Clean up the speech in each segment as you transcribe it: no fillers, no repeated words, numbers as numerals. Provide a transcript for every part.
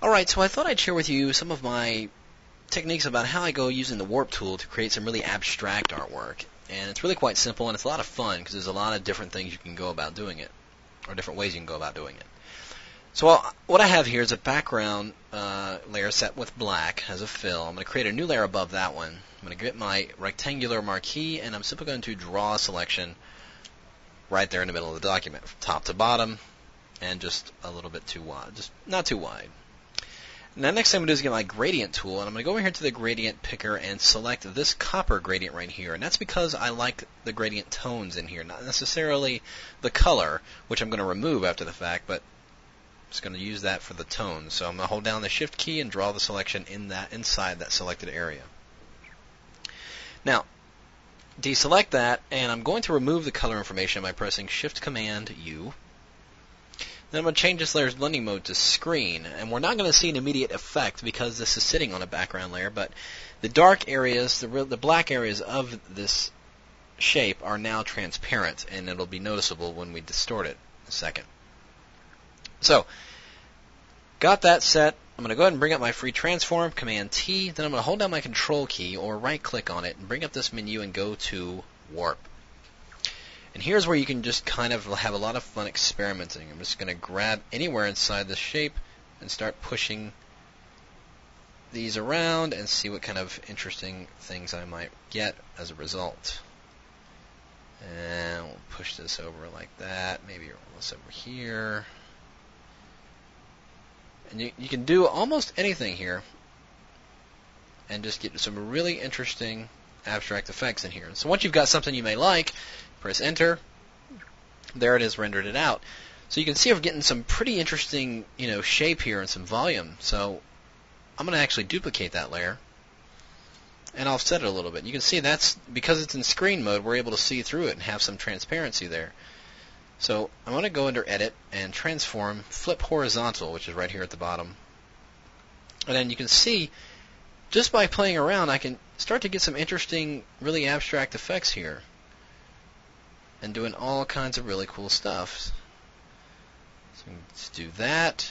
Alright, so I thought I'd share with you some of my techniques about how I go using the warp tool to create some really abstract artwork. And it's really quite simple, and it's a lot of fun because there's a lot of different things you can go about doing it, or different ways you can go about doing it. So what I have here is a background layer set with black as a fill. I'm going to create a new layer above that one. I'm going to get my rectangular marquee, and I'm simply going to draw a selection right there in the middle of the document, from top to bottom, and just a little bit too wide, just not too wide. Now, next thing I'm going to do is get my gradient tool, and I'm going to go over here to the gradient picker and select this copper gradient right here. And that's because I like the gradient tones in here, not necessarily the color, which I'm going to remove after the fact, but I'm just going to use that for the tones. So I'm going to hold down the Shift key and draw the selection inside that selected area. Now, deselect that, and I'm going to remove the color information by pressing Shift-Command-U. Then I'm going to change this layer's blending mode to screen, and we're not going to see an immediate effect because this is sitting on a background layer, but the dark areas, the black areas of this shape are now transparent, and it'll be noticeable when we distort it in a second. So, got that set. I'm going to go ahead and bring up my free transform, Command-T, then I'm going to hold down my Control key or right-click on it and bring up this menu and go to Warp. And here's where you can just kind of have a lot of fun experimenting. I'm just going to grab anywhere inside the shape and start pushing these around and see what kind of interesting things I might get as a result. And we'll push this over like that, maybe this over here. And you can do almost anything here and just get some really interesting abstract effects in here. So once you've got something you may like, press Enter. There it is, rendered it out. So you can see I'm getting some pretty interesting, shape here and some volume. So I'm going to actually duplicate that layer and offset it a little bit. You can see that's because it's in screen mode, we're able to see through it and have some transparency there. So I'm going to go under Edit and Transform, Flip Horizontal, which is right here at the bottom. And then you can see, just by playing around, I can start to get some interesting, really abstract effects here. And doing all kinds of really cool stuff. So let's do that.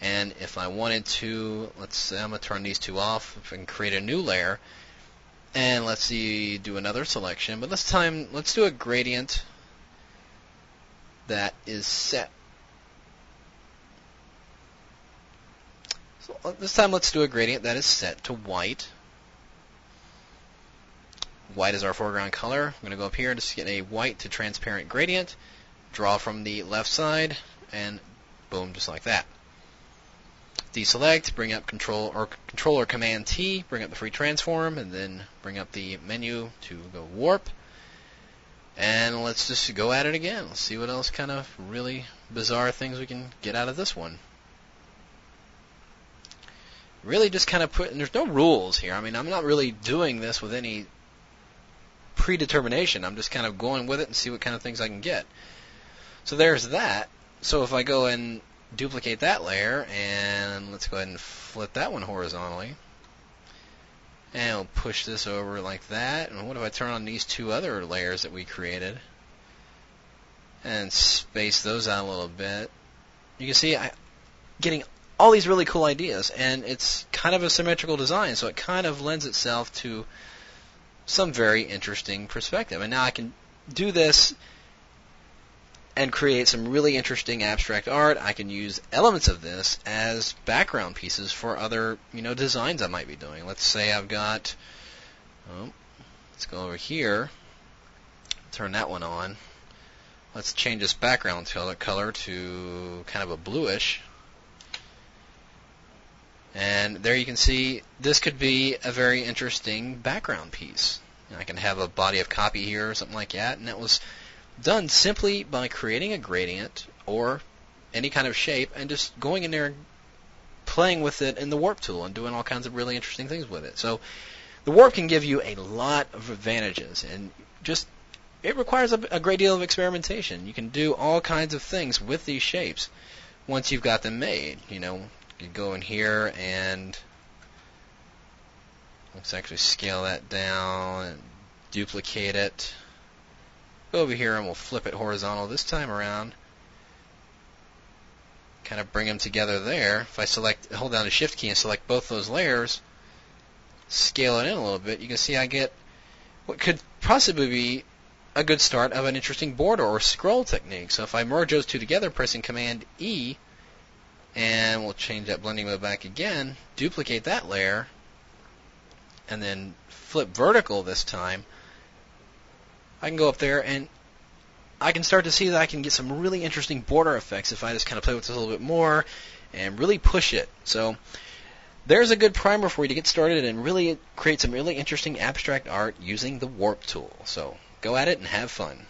And if I wanted to, let's say I'm going to turn these two off and create a new layer. And let's see, do another selection. But this time, let's do a gradient that is set. So this time let's do a gradient that is set to white. White is our foreground color. I'm going to go up here and just get a white to transparent gradient, draw from the left side, and boom, just like that. Deselect, bring up Control or Command T, bring up the free transform, and then bring up the menu to go warp. And let's just go at it again. Let's see what else kind of really bizarre things we can get out of this one. Really just kind of and there's no rules here. I mean, I'm not really doing this with any predetermination. I'm just kind of going with it and see what kind of things I can get. So there's that. So if I go and duplicate that layer, and let's go ahead and flip that one horizontally. And we'll push this over like that. And what if I turn on these two other layers that we created and space those out a little bit? You can see I'm getting all these really cool ideas, and it's kind of a symmetrical design, so it kind of lends itself to some very interesting perspective. And now I can do this and create some really interesting abstract art. I can use elements of this as background pieces for other, designs I might be doing. Let's say I've got, let's go over here, turn that one on. Let's change this background color to kind of a bluish. And there you can see this could be a very interesting background piece. I can have a body of copy here or something like that, and that was done simply by creating a gradient or any kind of shape and just going in there and playing with it in the warp tool and doing all kinds of really interesting things with it. So the warp can give you a lot of advantages, and just it requires a great deal of experimentation. You can do all kinds of things with these shapes once you've got them made. You go in here and let's actually scale that down and duplicate it. Go over here and we'll flip it horizontal this time around. kind of bring them together there. If I hold down the Shift key and select both those layers, scale it in a little bit, you can see I get what could possibly be a good start of an interesting border or scroll technique. So if I merge those two together, pressing Command E, and we'll change that blending mode back again, duplicate that layer, and then flip vertical this time, I can go up there and I can start to see that I can get some really interesting border effects if I just kind of play with this a little bit more and really push it. So there's a good primer for you to get started and really create some really interesting abstract art using the Warp tool. So go at it and have fun.